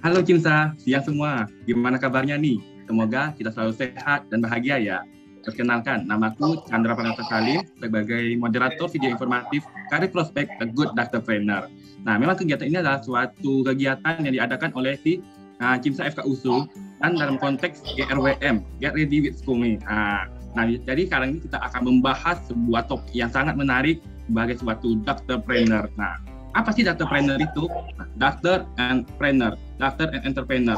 Halo Cimsa, siang semua. Gimana kabarnya nih? Semoga kita selalu sehat dan bahagia ya. Perkenalkan, namaku Chandra Pranata Salim sebagai moderator video informatif Karir Prospek A Good Doctorpreneur. Nah, memang kegiatan ini adalah suatu kegiatan yang diadakan oleh Cimsa FK USU dan dalam konteks GRWM, Get Ready with Skumi. Nah, jadi sekarang ini kita akan membahas sebuah topik yang sangat menarik sebagai suatu doctorpreneur. Nah, apa sih doctorpreneur itu? Doctor and entrepreneur.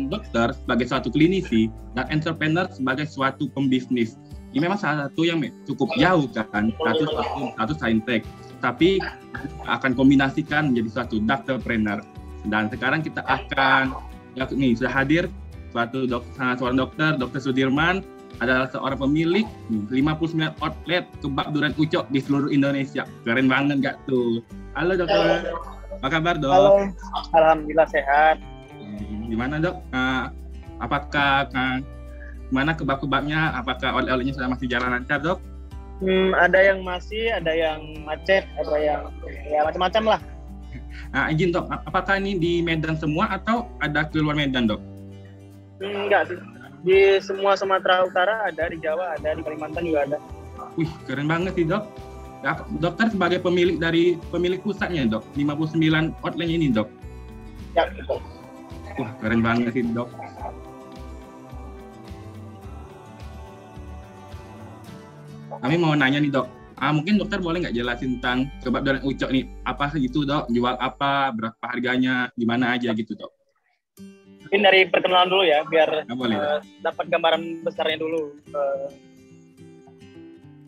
Dokter sebagai suatu klinisi dan entrepreneur sebagai suatu pembisnis. Ini memang salah satu yang cukup jauh kan, satu saintek. Tapi akan kombinasikan menjadi suatu doctorpreneur. Dan sekarang kita akan, sudah hadir seorang dokter, Dr. Sudirman, adalah seorang pemilik 59 outlet kebab durian ucok di seluruh Indonesia. Keren banget gak tuh? Halo dokter, apa kabar dok? Halo, alhamdulillah sehat. Gimana dok? Apakah gimana kebab-kebabnya? Apakah oleh-olehnya sudah masih jalan lancar dok? Ada yang masih, ada yang macet, ada yang ya macam-macam lah. Izin dok, apakah ini di Medan semua atau ada ke luar Medan dok? Enggak sih, di semua Sumatera Utara ada, di Jawa ada, di Kalimantan juga ada. Wih, keren banget sih dok. Dokter sebagai pemilik pusatnya dok, 59 outlet ini dok. Ya, betul. Wah, keren banget sih dok. Kami mau nanya nih dok, mungkin dokter boleh nggak jelasin tentang kebab durian ucok nih, apa sih itu dok, jual apa, berapa harganya, gimana aja gitu dok. Mungkin dari perkenalan dulu ya, biar dapat gambaran besarnya dulu.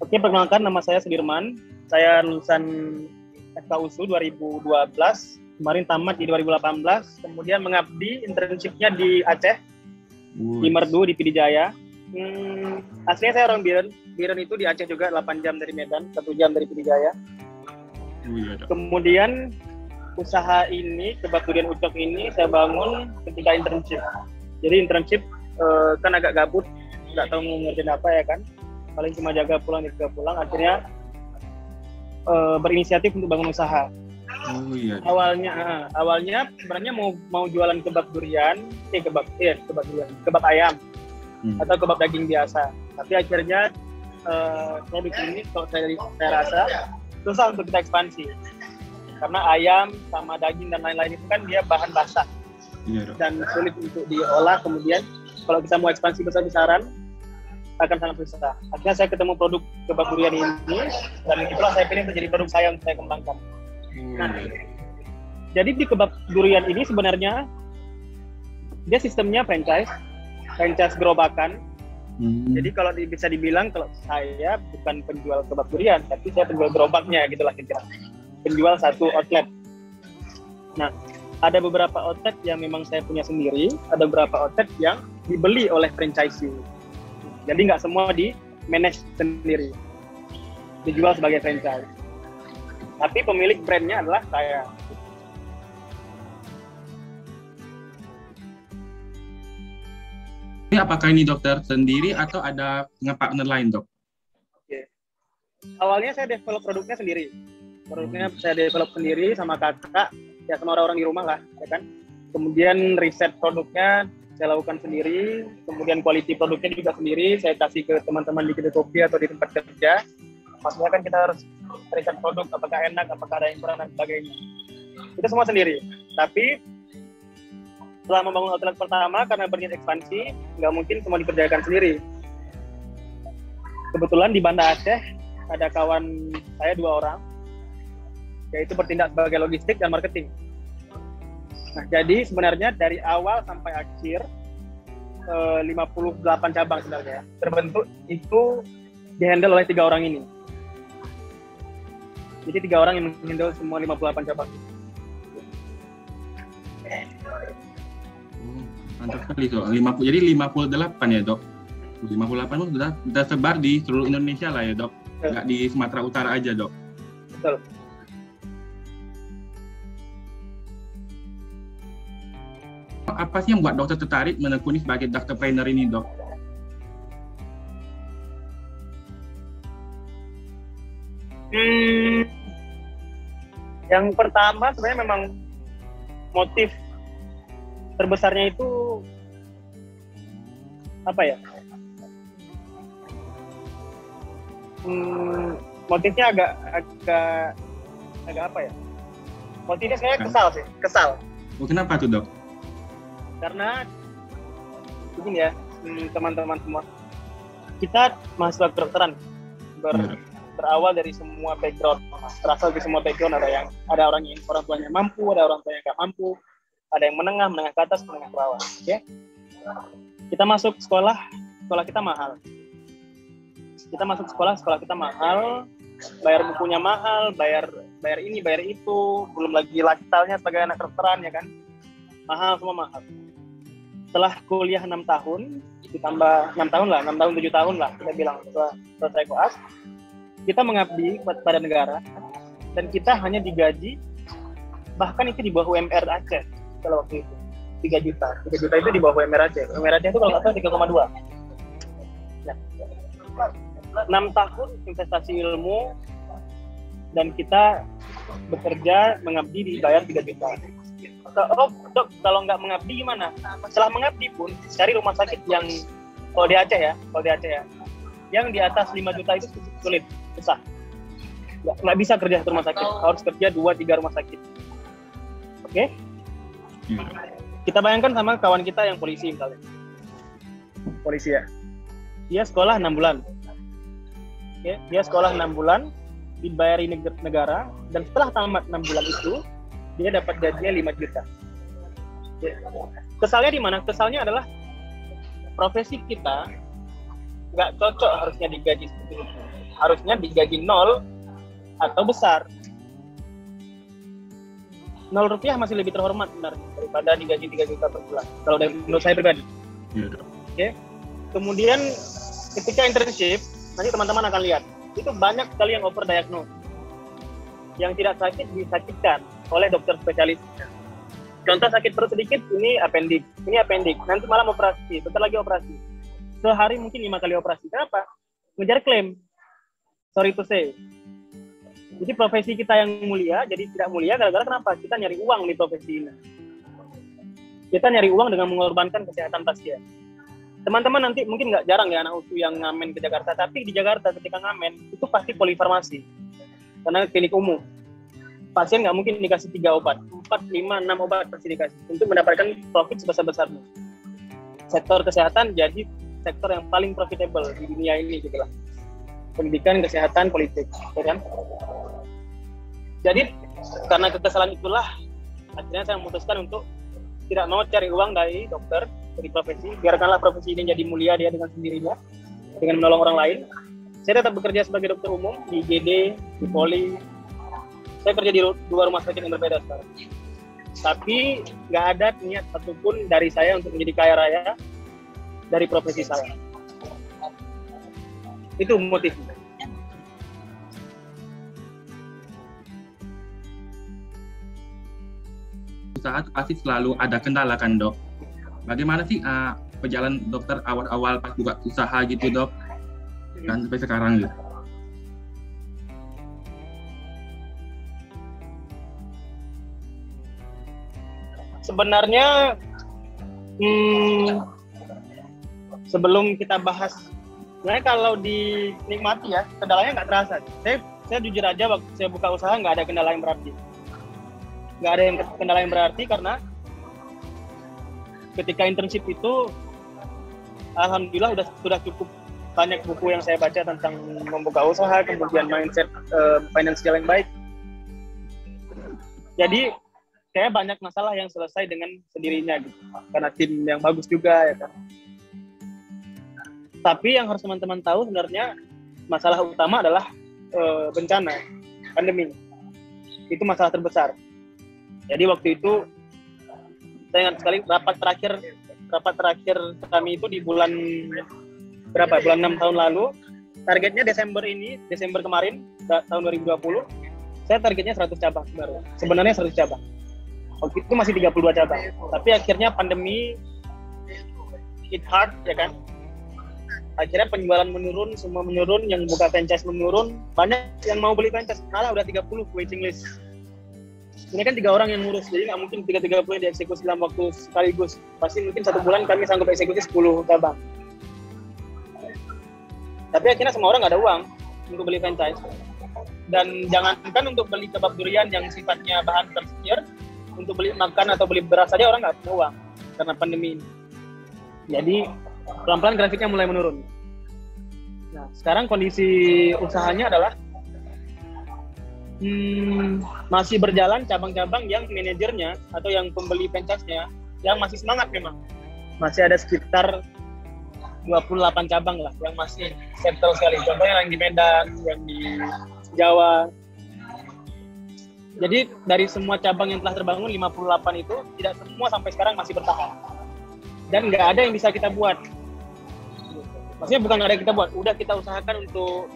Oke, perkenalkan, nama saya Sudirman. Saya lulusan FKUSU 2012, kemarin tamat di 2018, kemudian mengabdi internship-nya di Aceh, di Merdu, di Pidijaya. Aslinya saya orang Biren. Biren itu di Aceh juga, 8 jam dari Medan, 1 jam dari Pidijaya. Kemudian usaha ini, kebab durian ucok ini, saya bangun ketika internship. Jadi internship kan agak gabut, nggak tahu mau ngerjain apa ya kan. Paling cuma jaga pulang, akhirnya berinisiatif untuk bangun usaha. Awalnya sebenarnya mau jualan kebab durian, kebab ayam atau kebab daging biasa. Tapi akhirnya produk ini kalau saya rasa susah untuk kita ekspansi. Karena ayam sama daging dan lain-lain itu kan dia bahan basah dan sulit untuk diolah. Kemudian kalau kita mau ekspansi besar-besaran akan sangat susah. Akhirnya saya ketemu produk kebab durian ini, dan itulah saya pilih menjadi produk saya yang saya kembangkan. Nah, jadi di kebab durian ini sebenarnya dia sistemnya franchise gerobakan. Jadi kalau bisa dibilang kalau saya bukan penjual kebab durian, tapi saya penjual gerobaknya gitulah kira-kira. Penjual satu outlet. Nah, ada beberapa outlet yang memang saya punya sendiri, ada beberapa outlet yang dibeli oleh franchisee. Jadi nggak semua di manage sendiri, dijual sebagai franchise. Tapi pemilik brandnya adalah saya. Ini apakah ini dokter sendiri atau ada partner lain dok? Oke. Awalnya saya develop produknya sendiri. Produknya saya develop sendiri sama kakak, ya sama orang-orang di rumah lah, ya kan. Kemudian riset produknya saya lakukan sendiri, kemudian quality produknya juga sendiri, saya kasih ke teman-teman di kedai kopi atau di tempat kerja. Maksudnya kan kita harus riset produk, apakah enak, apakah ada yang kurang, dan sebagainya. Itu semua sendiri. Tapi setelah membangun outlet pertama, karena berniat ekspansi, nggak mungkin semua dikerjakan sendiri. Kebetulan di Banda Aceh, ada kawan saya 2 orang, yaitu bertindak sebagai logistik dan marketing. Nah, jadi sebenarnya dari awal sampai akhir 58 cabang sebenarnya terbentuk itu dihandle oleh 3 orang ini. Jadi 3 orang yang menghandle semua 58 cabang. Mantap sekali dok. Jadi 58 ya dok. 58 itu sudah tersebar di seluruh Indonesia lah ya dok. Nggak di Sumatera Utara aja dok. Betul. Apa sih yang buat dokter tertarik menekuni sebagai doctorpreneur ini dok? Yang pertama sebenarnya memang motif terbesarnya itu apa ya? Motifnya agak apa ya? Motifnya saya kesal. Kenapa tuh, Dok? Karena begini ya, teman-teman semua, kita mahasiswa kedokteran berawal dari semua background, berasal dari semua background. Ada orang yang orang tuanya mampu, ada orang tuanya nggak mampu, ada yang menengah ke atas, menengah ke bawah. Ya, kita masuk sekolah kita mahal. Kita masuk sekolah kita mahal, bayar bukunya mahal, bayar ini, bayar itu, belum lagi lifestyle-nya sebagai anak kedokteran ya kan, mahal, semua mahal. Setelah kuliah 6 tahun, ditambah 6 tahun lah, 6 tahun 7 tahun lah, kita bilang setelah selesai koas, kita mengabdi pada negara, dan kita hanya digaji, bahkan itu di bawah UMR Aceh kalau waktu itu, 3 juta itu di bawah UMR Aceh. UMR Aceh itu kalau nggak salah 3,2. Nah, 6 tahun investasi ilmu, dan kita bekerja mengabdi dibayar 3 juta. Oh, Dok, kalau nggak mengabdi gimana? Setelah mengabdi pun cari rumah sakit yang kalau di Aceh ya, yang di atas 5 juta itu sulit, susah. Nggak bisa kerja satu rumah sakit, harus kerja 2-3 rumah sakit. Oke? Kita bayangkan sama kawan kita yang polisi misalnya. Polisi ya. Dia sekolah 6 bulan. Okay? Dia sekolah 6 bulan, dibayari negara, dan setelah tamat 6 bulan itu, dia dapat gajinya 5 juta. Okay. Kesalnya di mana? Kesalnya adalah profesi kita nggak cocok harusnya digaji seperti itu. Harusnya digaji 0 atau besar. 0 rupiah masih lebih terhormat sebenarnya daripada digaji 3 juta per bulan. Kalau dari menurut saya pribadi. Okay. Kemudian ketika internship, nanti teman-teman akan lihat, itu banyak sekali yang overdiagnose. Yang tidak sakit disakitkan oleh dokter spesialis. Contoh sakit perut sedikit, ini appendix, nanti malam operasi, bentar lagi operasi. Sehari mungkin 5 kali operasi. Kenapa? Ngejar klaim. Sorry to say. Jadi profesi kita yang mulia, jadi tidak mulia gara-gara kenapa? Kita nyari uang di profesi ini. Kita nyari uang dengan mengorbankan kesehatan pasien. Teman-teman nanti mungkin nggak jarang ya anak USU yang ngamen ke Jakarta, tapi di Jakarta ketika ngamen itu pasti polifarmasi, karena klinik umum. Pasien nggak mungkin dikasih 3 obat, 4, 5, 6 obat pasti dikasih untuk mendapatkan profit sebesar-besarnya. Sektor kesehatan jadi sektor yang paling profitable di dunia ini gitu lah. Pendidikan, kesehatan, politik, ya kan? Jadi karena kekesalan itulah akhirnya saya memutuskan untuk tidak mau cari uang dari dokter, dari profesi, biarkanlah profesi ini jadi mulia dia dengan sendirinya, dengan menolong orang lain. Saya tetap bekerja sebagai dokter umum di IGD, di Poli. Saya kerja di 2 rumah sakit yang berbeda sekarang. Tapi nggak ada niat satupun dari saya untuk menjadi kaya raya dari profesi saya. Itu motifnya. Saat pasti selalu ada kendala kan, Dok? Bagaimana sih perjalanan dokter awal-awal pas buka usaha gitu, Dok? Dan sampai sekarang gitu. Sebenarnya sebelum kita bahas, sebenarnya kalau dinikmati ya, kendalanya nggak terasa. Saya jujur aja waktu saya buka usaha nggak ada kendala yang berarti. Nggak ada kendala yang berarti karena ketika internship itu alhamdulillah sudah cukup banyak buku yang saya baca tentang membuka usaha, kemudian mindset finansial yang baik. Jadi kayak banyak masalah yang selesai dengan sendirinya gitu, karena tim yang bagus juga ya kan. Tapi yang harus teman-teman tahu sebenarnya masalah utama adalah bencana, pandemi. Itu masalah terbesar. Jadi waktu itu saya ingat sekali rapat terakhir kami itu di bulan 6 tahun lalu. Targetnya Desember kemarin tahun 2020, saya targetnya 100 cabang sebenarnya 100 cabang. Waktu itu masih 32 cabang. Tapi akhirnya pandemi hit hard ya kan. Akhirnya penjualan menurun, semua menurun, yang buka franchise menurun, banyak yang mau beli franchise, malah udah 30 waiting list. ini kan 3 orang yang ngurus, jadi nggak mungkin 3-30 dieksekusi dalam waktu sekaligus. Pasti mungkin 1 bulan kami sanggup eksekusi 10 cabang. Tapi akhirnya semua orang nggak ada uang untuk beli franchise. Dan jangankan untuk beli kebab durian yang sifatnya bahan tersier, untuk beli makan atau beli beras saja orang nggak punya uang karena pandemi ini. Jadi pelan-pelan grafiknya mulai menurun. Nah, sekarang kondisi usahanya adalah masih berjalan cabang-cabang yang manajernya atau yang pembeli franchise-nya yang masih semangat memang. Masih ada sekitar 28 cabang lah yang masih settle sekali. Contohnya yang di Medan, yang di Jawa. Jadi dari semua cabang yang telah terbangun 58 itu tidak semua sampai sekarang masih bertahan. Dan nggak ada yang bisa kita buat. Maksudnya bukan nggak ada yang kita buat, udah kita usahakan untuk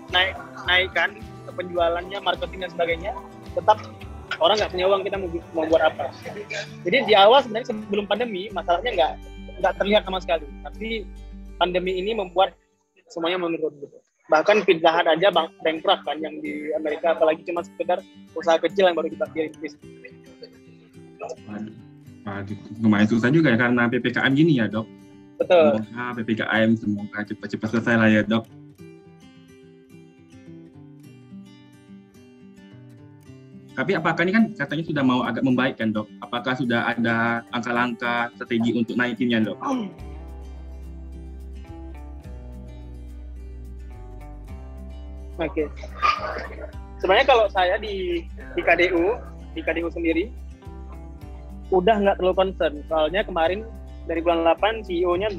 naikkan penjualannya, marketing dan sebagainya, tetap orang nggak punya uang, kita mau buat apa. Jadi di awal sebenarnya sebelum pandemi masalahnya nggak terlihat sama sekali, tapi pandemi ini membuat semuanya menurun gitu. Bahkan Pizza Hut aja bankrupt kan yang di Amerika, apalagi cuma sekedar usaha kecil yang baru kita rintis. Lumayan susah juga ya karena PPKM gini ya, Dok. Betul. Semoga PPKM semoga cepat-cepat selesai lah ya, Dok. Tapi apakah ini kan katanya sudah mau agak membaik kan, Dok? Apakah sudah ada langkah-langkah strategi untuk naikinnya, Dok? Oke. Sebenarnya kalau saya di KDU sendiri udah nggak terlalu concern. Soalnya kemarin dari bulan 8 CEO-nya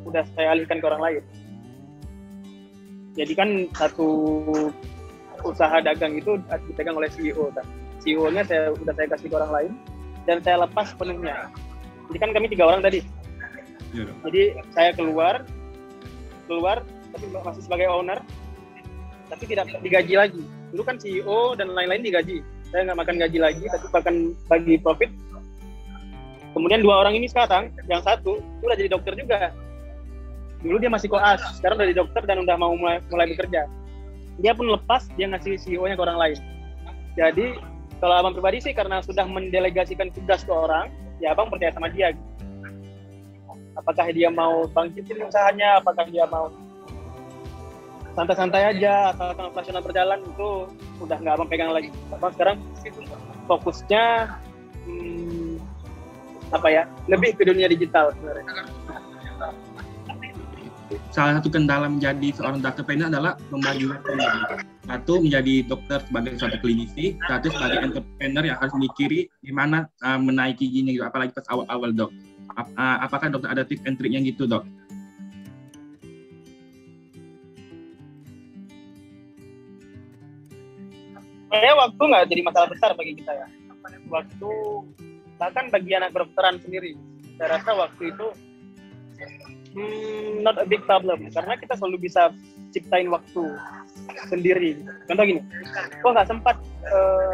udah saya alihkan ke orang lain. Jadi kan satu usaha dagang itu dipegang oleh CEO kan. CEO-nya udah saya kasih ke orang lain dan saya lepas sepenuhnya. Jadi kan kami 3 orang tadi. Yeah. Jadi saya keluar tapi masih sebagai owner, tapi tidak digaji lagi. Dulu kan CEO dan lain-lain digaji. Saya nggak makan gaji lagi, tapi bahkan bagi profit. Kemudian 2 orang ini sekarang, yang satu udah jadi dokter juga. Dulu dia masih koas, sekarang udah jadi dokter dan udah mau mulai bekerja. Dia pun lepas, dia ngasih CEO-nya ke orang lain. Jadi kalau abang pribadi sih karena sudah mendelegasikan tugas ke orang, ya abang percaya sama dia. Apakah dia mau bangkitin usahanya, apakah dia mau santai-santai aja, atau operasional berjalan, itu udah nggak abang pegang lagi. Abang sekarang fokusnya lebih ke dunia digital sebenarnya. Salah satu kendala menjadi seorang entrepreneur adalah membagi waktu. Satu menjadi dokter sebagai suatu klinisi, satu sebagai entrepreneur yang harus memikiri gimana menaiki gini gitu, apalagi pas awal-awal, Dok. Apakah dokter ada tips and triknya gitu, Dok? Waktu nggak jadi masalah besar bagi kita ya. Waktu, bahkan bagi anak kedokteran sendiri, saya rasa waktu itu not a big problem, karena kita selalu bisa ciptain waktu sendiri. Contoh gini, kok nggak sempat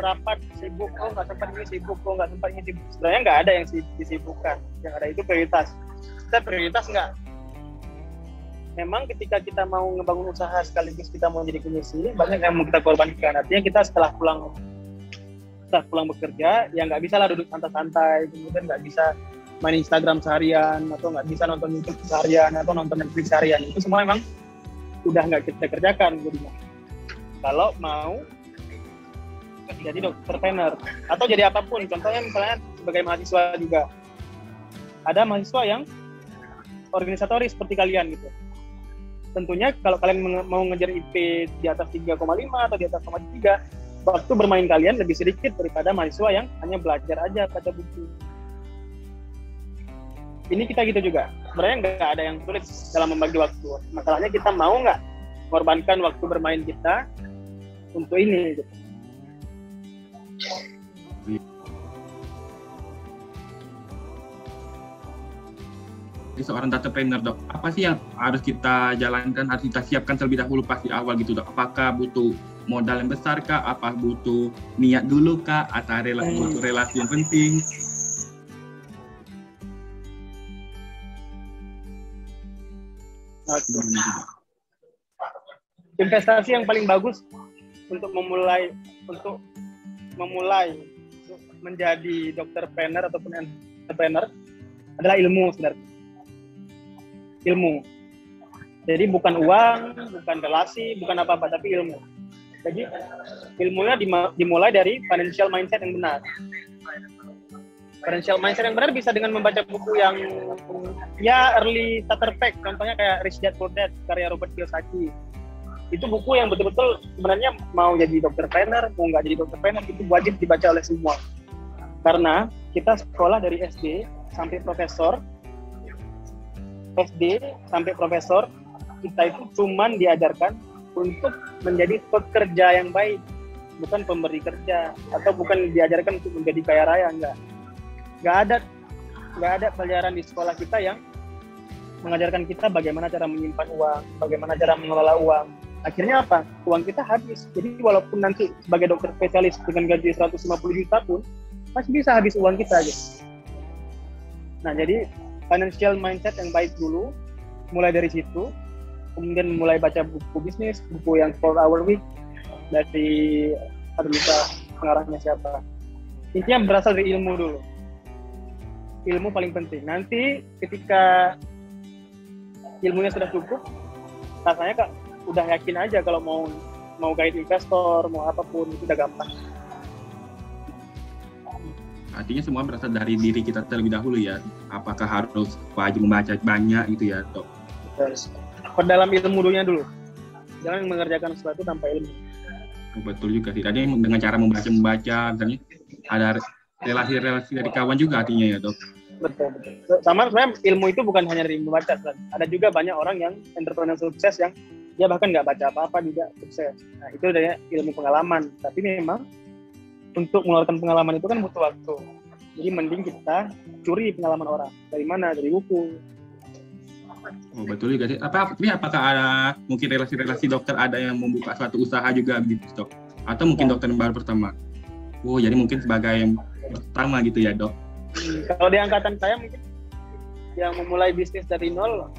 rapat, sibuk, kok nggak sempat ini sibuk, kok nggak sempat ini sibuk. Sebenarnya nggak ada yang disibukkan, yang ada itu prioritas. Kita prioritas nggak. Memang ketika kita mau ngebangun usaha sekaligus kita mau jadi klinisi, banyak yang mau kita korbankan. Artinya kita setelah pulang bekerja, ya nggak bisa lah duduk santai-santai, kemudian nggak bisa main Instagram seharian, atau nggak bisa nonton YouTube seharian, atau nonton Netflix seharian. Itu semua memang udah nggak kita kerjakan jadinya. Kalau mau jadi dokter trainer atau jadi apapun, contohnya misalnya sebagai mahasiswa juga, ada mahasiswa yang organisatoris seperti kalian gitu. Tentunya kalau kalian mau ngejar IP di atas 3,5 atau di atas 3, waktu bermain kalian lebih sedikit daripada mahasiswa yang hanya belajar aja baca buku. Ini kita gitu juga. Sebenarnya nggak ada yang sulit dalam membagi waktu. Masalahnya kita mau nggak mengorbankan waktu bermain kita untuk ini gitu. Jadi seorang entrepreneur, Dok, apa sih yang harus kita jalankan, harus kita siapkan terlebih dahulu pas di awal gitu, Dok? Apakah butuh modal yang besar kah? Apa butuh niat dulu kah? Atau butuh relasi yang penting? Investasi yang paling bagus untuk memulai menjadi dokter trainer ataupun entrepreneur adalah ilmu sebenarnya. Ilmu. Jadi bukan uang, bukan relasi, bukan apa-apa, tapi ilmu. Jadi ilmunya dimulai dari financial mindset yang benar. Financial mindset yang benar bisa dengan membaca buku yang ya early starter pack, contohnya kayak Rich Dad Poor Dad karya Robert Kiyosaki. Itu buku yang betul-betul sebenarnya mau jadi dokter trainer, mau nggak jadi dokter trainer, itu wajib dibaca oleh semua. Karena kita sekolah dari SD sampai profesor, kita itu cuman diajarkan untuk menjadi pekerja yang baik, bukan pemberi kerja, atau bukan diajarkan untuk menjadi kaya raya, enggak. Nggak ada pelajaran di sekolah kita yang mengajarkan kita bagaimana cara menyimpan uang, bagaimana cara mengelola uang. Akhirnya apa? Uang kita habis. Jadi walaupun nanti sebagai dokter spesialis dengan gaji 150 juta pun, masih bisa habis uang kita gitu. Nah, jadi financial mindset yang baik dulu, mulai dari situ, kemudian mulai baca buku bisnis, buku yang 4 Hour Week, dari, lupa pengarangnya siapa. Intinya berasal dari ilmu dulu. Ilmu paling penting. Nanti ketika ilmunya sudah cukup, rasanya Kak udah yakin aja kalau mau guide investor, mau apapun itu udah gampang. Artinya semua berasal dari diri kita terlebih dahulu ya. Apakah harus wajib membaca banyak gitu ya, Dok? Perdalam ilmu dulu. Jangan mengerjakan sesuatu tanpa ilmu. Betul juga sih. Tadi dengan cara membaca, misalnya ada relasi-relasi dari kawan juga artinya ya, Dok? Betul. Sama sebenarnya ilmu itu bukan hanya dari membaca, ada juga banyak orang yang entrepreneur sukses yang dia bahkan nggak baca apa-apa juga sukses. Nah, itu adalah ilmu pengalaman. Tapi memang untuk mengeluarkan pengalaman itu kan butuh waktu. Jadi mending kita curi pengalaman orang. Dari mana? Dari buku. Oh, betul juga sih. Apakah ada mungkin relasi-relasi dokter ada yang membuka suatu usaha juga gitu, Dok? Atau mungkin dokter yang baru pertama? Oh, jadi mungkin sebagai yang pertama gitu ya, Dok? Kalau di angkatan saya mungkin yang memulai bisnis dari nol,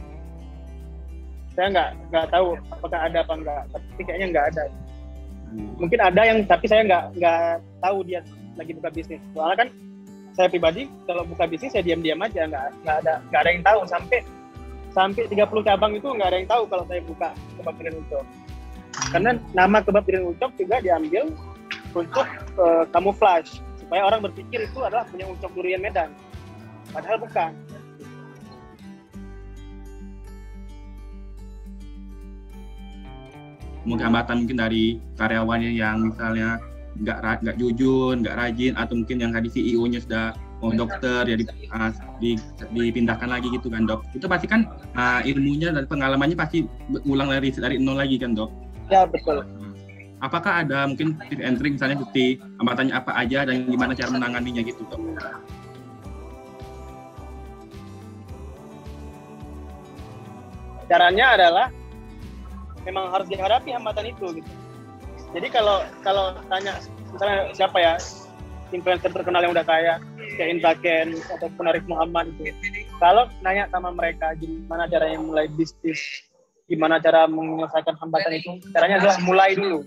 saya nggak tahu apakah ada apa enggak, tapi kayaknya nggak ada. Mungkin ada yang, tapi saya nggak tahu dia lagi buka bisnis. Soalnya kan saya pribadi kalau buka bisnis saya diam-diam aja, nggak ada yang tahu sampai 30 cabang itu nggak ada yang tahu kalau saya buka kebab durian ucok. Karena nama kebab durian ucok juga diambil untuk camouflage supaya orang berpikir itu adalah punya ucok durian Medan, padahal bukan. Mungkin hambatan mungkin dari karyawannya yang misalnya nggak jujur, nggak rajin, atau mungkin yang tadi CEO-nya sudah mau dokter ya dipindahkan lagi gitu kan, Dok? Itu pasti kan ilmunya dan pengalamannya pasti ulang dari nol lagi kan, Dok? Ya, betul. Apakah ada mungkin tips and trick misalnya seperti hambatannya apa aja dan gimana cara menanganinya gitu, Dok? Caranya adalah memang harus dihadapi hambatan itu gitu. Jadi kalau tanya misalnya siapa ya influencer terkenal yang udah kaya kayak Intaken ataupun Arif Muhammad itu, kalau nanya sama mereka gimana caranya mulai bisnis, gimana cara menyelesaikan hambatan itu, caranya adalah mulai dulu.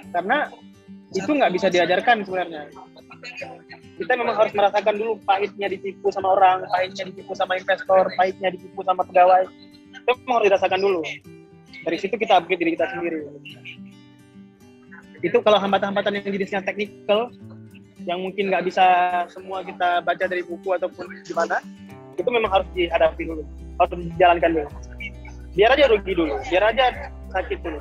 Karena itu nggak bisa diajarkan sebenarnya. Kita memang harus merasakan dulu pahitnya ditipu sama orang, pahitnya ditipu sama investor, pahitnya ditipu sama pegawai. Itu memang harus dirasakan dulu. Dari situ kita upgrade diri kita sendiri. Itu kalau hambatan-hambatan yang jenisnya teknikal, yang mungkin nggak bisa semua kita baca dari buku ataupun gimana, itu memang harus dihadapi dulu, harus dijalankan dulu. Biar aja rugi dulu, biar aja sakit dulu.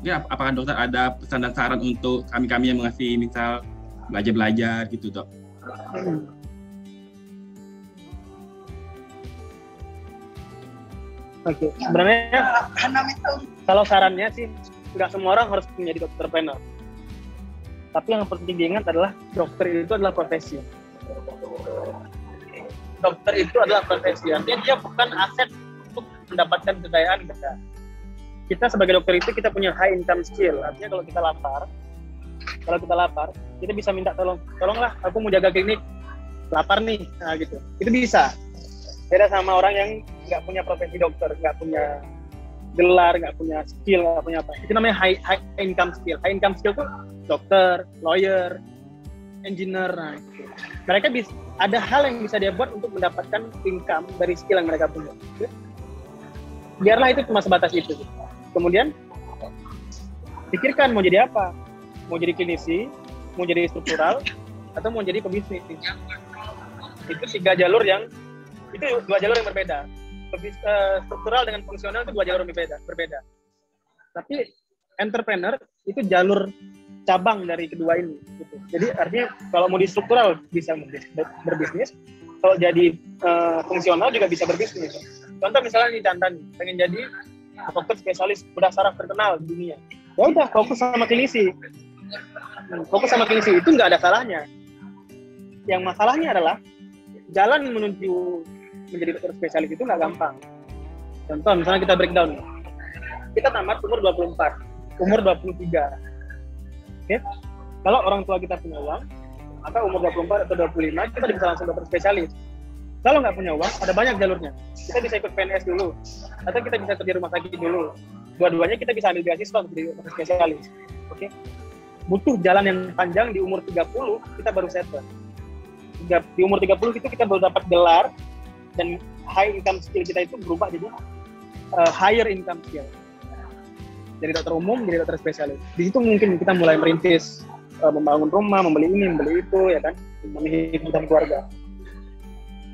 Ya, apakah dokter ada pesan dan saran untuk kami yang mengasih misal belajar gitu, Dok? Oke, sebenarnya kalau sarannya sih nggak semua orang harus menjadi dokter trainer. Tapi yang penting diingat adalah dokter itu adalah profesi. Dokter itu adalah profesi, artinya dia bukan aset untuk mendapatkan kekayaan kita. Kita sebagai dokter itu kita punya high income skill, artinya kalau kita lapar, kita bisa minta tolonglah aku mau jaga klinik, lapar nih, nah gitu. Itu bisa. Beda sama orang yang nggak punya profesi dokter, nggak punya gelar, nggak punya skill, nggak punya apa. Itu namanya high income skill. High income skill tuh dokter, lawyer, engineer. Nah, gitu. Mereka bisa, ada hal yang bisa dia buat untuk mendapatkan income dari skill yang mereka punya. Biarlah itu cuma sebatas itu. Kemudian pikirkan mau jadi apa? Mau jadi klinisi, mau jadi struktural, atau mau jadi pebisnis. Itu dua jalur yang berbeda. Struktural dengan fungsional itu dua jalur yang berbeda. Tapi entrepreneur itu jalur cabang dari kedua ini. Gitu. Jadi artinya kalau mau di struktural bisa berbisnis, kalau jadi fungsional juga bisa berbisnis. Contoh misalnya nih Chandra pengen jadi dokter spesialis bedah saraf terkenal di dunia. Ya udah fokus sama klinisi. Fokus sama klinisi itu nggak ada salahnya. Yang masalahnya adalah jalan menuju menjadi dokter spesialis itu nggak gampang. Contoh misalnya kita breakdown. Kita tamat umur 24, umur 23. Oke? Kalau orang tua kita punya uang, maka umur 24 atau 25 kita bisa langsung dokter spesialis. Kalau nggak punya uang, ada banyak jalurnya. Kita bisa ikut PNS dulu, atau kita bisa kerja rumah sakit dulu. Dua-duanya kita bisa ambil beasiswa untuk jadi dokter spesialis. Oke? Butuh jalan yang panjang. Di umur 30 kita baru settle. Di umur 30 itu kita baru dapat gelar, dan high income skill kita itu berubah jadi higher income skill. Jadi dokter umum, jadi dokter spesialis. Di situ mungkin kita mulai merintis, membangun rumah, membeli ini, membeli itu, ya kan, menghidupkan keluarga.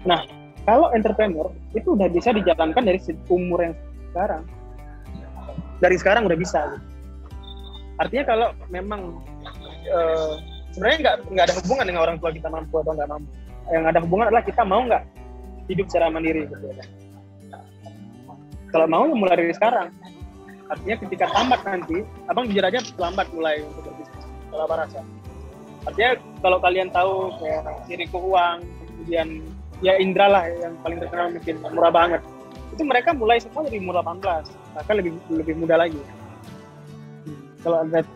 Nah, kalau entrepreneur itu udah bisa dijalankan dari umur yang sekarang. Dari sekarang udah bisa. Gitu. Artinya kalau memang sebenarnya nggak ada hubungan dengan orang tua kita mampu atau nggak mampu. Yang ada hubungan adalah kita mau nggak hidup secara mandiri gitu ya. Kalau mau ya mulai dari sekarang. Artinya ketika tamat nanti, abang jujur aja lambat mulai untuk berbisnis. Kalau abang rasa. Artinya kalau kalian tahu kayak Siriku Uang, kemudian ya Indra lah yang paling terkenal mungkin murah banget. Itu mereka mulai semua dari umur 18, bahkan lebih muda lagi. Kalau ada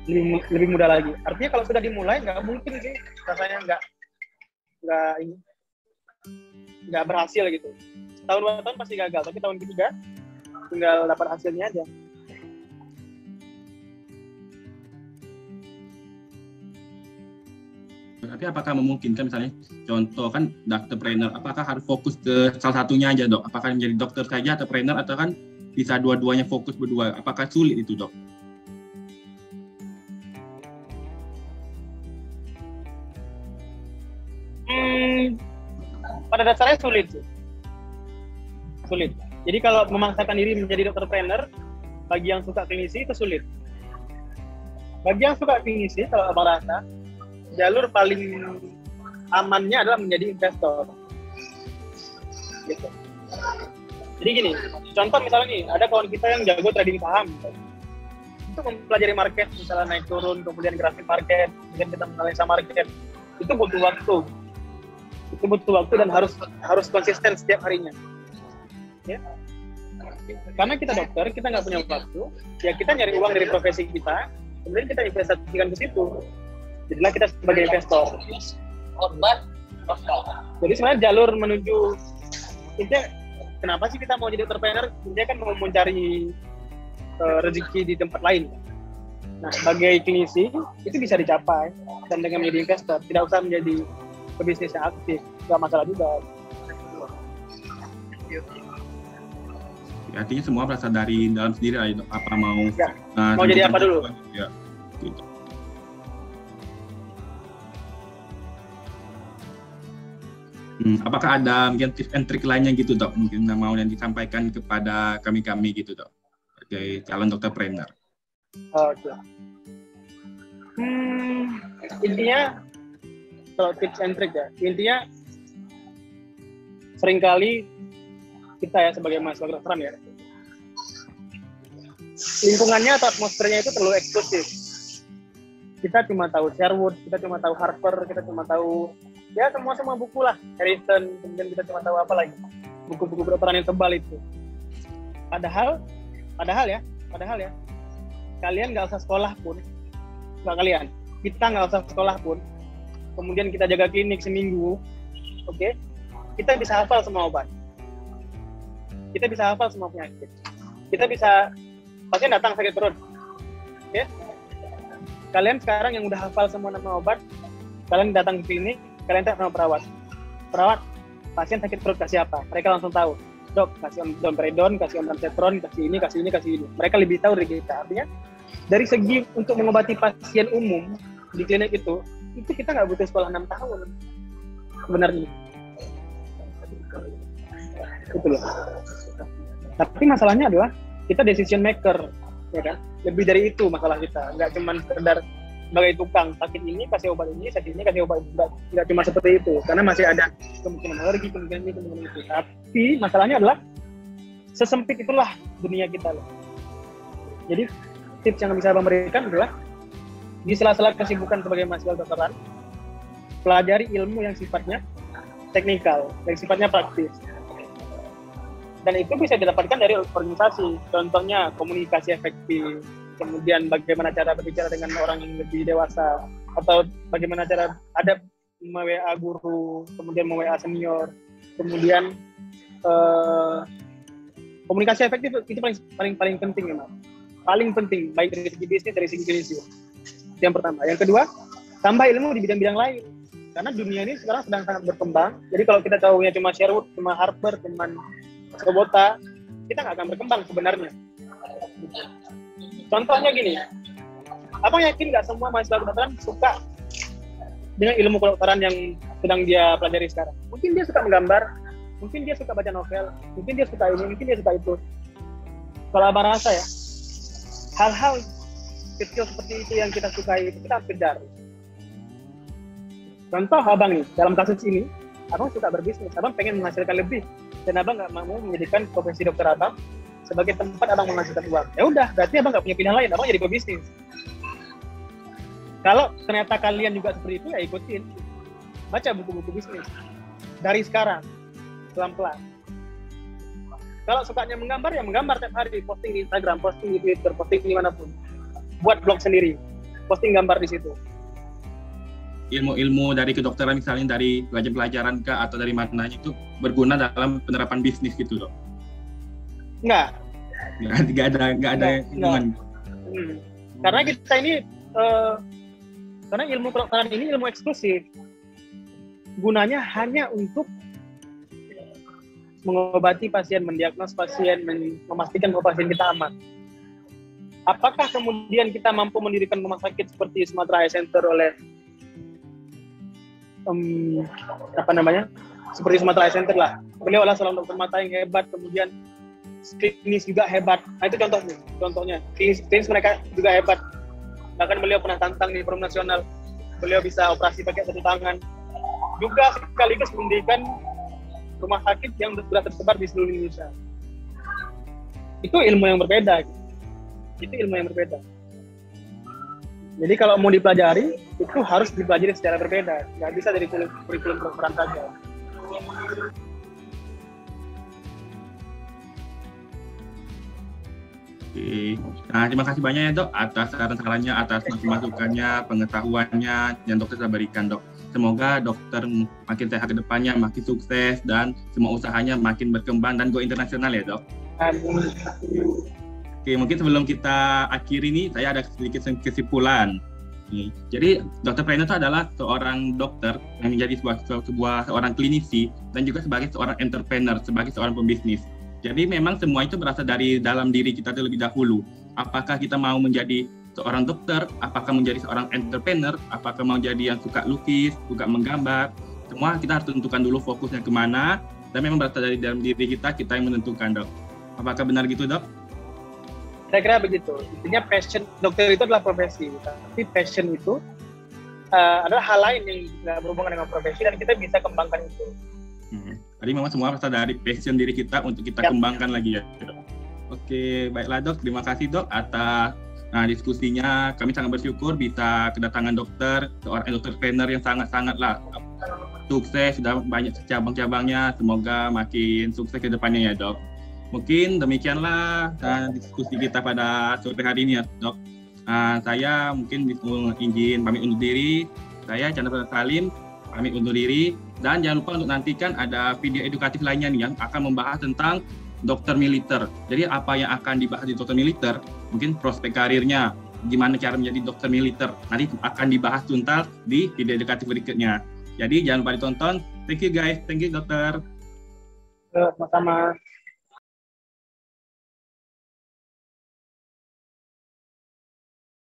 lebih muda lagi. Artinya kalau sudah dimulai nggak mungkin sih rasanya nggak berhasil gitu. Tahun 2 tahun pasti gagal, tapi tahun ketiga tinggal dapat hasilnya aja. Tapi apakah memungkinkan misalnya contoh kan dokterpreneur, apakah harus fokus ke salah satunya aja dok? Apakah menjadi dokter saja atau trainer atau kan bisa dua-duanya fokus berdua? Apakah sulit itu dok? Pada dasarnya sulit. Jadi kalau memaksakan diri menjadi dokter trainer, bagi yang suka klinisi itu sulit. Bagi yang suka klinisi, kalau abang rasa, jalur paling amannya adalah menjadi investor. Gitu. Jadi gini, contoh misalnya nih, ada kawan kita yang jago trading saham. Itu mempelajari market, misalnya naik turun, kemudian grafik market, kemudian kita menganalisa market. Itu butuh waktu. Dan harus konsisten setiap harinya. Ya. Karena kita dokter, kita nggak punya waktu, ya kita nyari uang dari profesi kita, kemudian kita investasikan ke situ. Jadilah kita sebagai investor. Jadi sebenarnya jalur menuju, intinya kenapa sih kita mau jadi entrepreneur? Intinya kan mau mencari rezeki di tempat lain. Nah, sebagai klinisi itu bisa dicapai dan dengan menjadi investor, tidak usah menjadi pebisnis yang aktif, nggak masalah juga. Artinya semua berasal dari dalam sendiri aja, apa mau ya. Mau jadi apa dulu? Ya, gitu. Apakah ada mungkin tips and trick lainnya gitu dok? Mungkin mau yang disampaikan kepada kami gitu dok, sebagai calon dokterpreneur. Oke. Intinya kalau tips and trick ya, intinya seringkali kita ya sebagai mahasiswa kedokteran ya, lingkungannya atau atmosfernya itu terlalu eksklusif. Kita cuma tahu Sherwood, kita cuma tahu Harvard, kita cuma tahu ya semua buku lah, Harrison, kemudian kita cuma tahu apa lagi, buku-buku kedokteran yang tebal itu. Padahal ya, kalian nggak usah sekolah pun, kita nggak usah sekolah pun, kemudian kita jaga klinik seminggu, oke? Kita bisa hafal semua obat. Kita bisa hafal semua penyakit. kita bisa, pasien datang sakit perut, ya. Kalian sekarang yang udah hafal semua nama obat, kalian datang ke klinik, kalian tanya sama perawat, pasien sakit perut kasih apa? Mereka langsung tahu, dok kasih domperidon, kasih ondansetron, kasih ini. Mereka lebih tahu dari kita. Artinya dari segi untuk mengobati pasien umum di klinik itu kita nggak butuh sekolah 6 tahun sebenarnya. Itu loh. Tapi masalahnya adalah kita decision maker, ya kan? Lebih dari itu masalah kita. Nggak cuma sekedar sebagai tukang sakit ini kasih obat ini, sakit ini kasih obat ini. Nggak cuma seperti itu, karena masih ada kemungkinan alergi, kemungkinan ini, kemungkinan itu. Tapi masalahnya adalah sesempit itulah dunia kita loh. Jadi tips yang bisa saya berikan adalah di sela-sela kesibukan sebagai mahasiswa kedokteran, pelajari ilmu yang sifatnya teknikal, yang sifatnya praktis. Dan itu bisa didapatkan dari organisasi. Contohnya komunikasi efektif, kemudian bagaimana cara berbicara dengan orang yang lebih dewasa, atau bagaimana cara ada WA guru, kemudian WA senior, kemudian komunikasi efektif itu paling penting memang. Paling penting, baik dari segi bisnis, dari segi klinisi. Yang pertama. Yang kedua, tambah ilmu di bidang-bidang lain. Karena dunia ini sekarang sedang sangat berkembang. Jadi kalau kita tahunya cuma Sherwood, cuma Harvard, cuma Sobota, kita nggak akan berkembang sebenarnya. Contohnya gini, abang yakin nggak semua mahasiswa kedokteran suka dengan ilmu kedokteran yang sedang dia pelajari sekarang? Mungkin dia suka menggambar, mungkin dia suka baca novel, mungkin dia suka ini, mungkin dia suka itu. Kalau abang rasa ya, hal-hal kecil seperti itu yang kita sukai, itu kita harus kejar. Contoh abang nih, dalam kasus ini, abang suka berbisnis, abang pengen menghasilkan lebih, dan abang nggak mau menjadikan profesi dokter abang sebagai tempat abang menghasilkan uang. Ya udah, berarti abang nggak punya pilihan lain, abang jadi pebisnis. Kalau ternyata kalian juga seperti itu, ya ikutin. Baca buku-buku bisnis dari sekarang, pelan-pelan. Kalau sukanya menggambar, ya menggambar tiap hari, posting di Instagram, posting di Twitter, posting dimanapun. Buat blog sendiri, posting gambar di situ. Ilmu-ilmu dari kedokteran misalnya dari pelajaran kah atau dari mananya itu berguna dalam penerapan bisnis gitu loh? Nggak ada hubungan. Karena kita ini karena ilmu kedokteran ini ilmu eksklusif, gunanya hanya untuk mengobati pasien, mendiagnos pasien, memastikan bahwa pasien kita aman. Apakah kemudian kita mampu mendirikan rumah sakit seperti Sumatera Eye Center oleh seperti Sumatera Eye Center lah. Beliau adalah seorang dokter mata yang hebat, kemudian klinis juga hebat. Nah itu contohnya. Klinis mereka juga hebat. Bahkan beliau pernah tantang di forum nasional. Beliau bisa operasi pakai satu tangan. Juga sekaligus mendirikan rumah sakit yang sudah tersebar di seluruh Indonesia. Itu ilmu yang berbeda. Jadi kalau mau dipelajari, itu harus dipelajari secara berbeda. Nggak bisa dari kurikulum kedokteran saja. Oke. Nah, terima kasih banyak ya dok atas saran-sarannya, atas masukannya, pengetahuannya yang dokter sudah berikan dok. Semoga dokter makin sehat ke depannya, makin sukses, dan semua usahanya makin berkembang dan go internasional ya dok. Amin. Oke, mungkin sebelum kita akhiri nih, saya ada sedikit kesimpulan. Jadi, Dr. Preneur itu adalah seorang dokter yang menjadi seorang klinisi dan juga sebagai seorang entrepreneur, sebagai seorang pembisnis. Jadi memang semua itu berasal dari dalam diri kita terlebih dahulu. Apakah kita mau menjadi seorang dokter, apakah menjadi seorang entrepreneur, apakah mau jadi yang suka lukis, suka menggambar, semua kita harus tentukan dulu fokusnya kemana, dan memang berasal dari dalam diri kita yang menentukan dok. Apakah benar gitu dok? Saya kira begitu. Intinya passion, dokter itu adalah profesi, tapi passion itu adalah hal lain yang tidak berhubungan dengan profesi dan kita bisa kembangkan itu. Tadi memang semua berasal dari passion diri kita untuk kita kembangkan lagi ya dok. Oke, baiklah dok. Terima kasih dok atas diskusinya. Kami sangat bersyukur bisa kedatangan dokter, seorang entrepreneur yang sangat-sangatlah sukses, sudah banyak cabang-cabangnya. Semoga makin sukses ke depannya ya dok. Mungkin demikianlah diskusi kita pada sore hari ini ya dok. Saya mungkin izin pamit undur diri. Saya Chandra Salim pamit undur diri. Dan jangan lupa untuk nantikan ada video edukatif lainnya nih yang akan membahas tentang dokter militer. Jadi apa yang akan dibahas di dokter militer, mungkin prospek karirnya, gimana cara menjadi dokter militer, nanti akan dibahas tuntas di video edukatif berikutnya. Jadi jangan lupa ditonton. Thank you guys, thank you dokter. Sama-sama.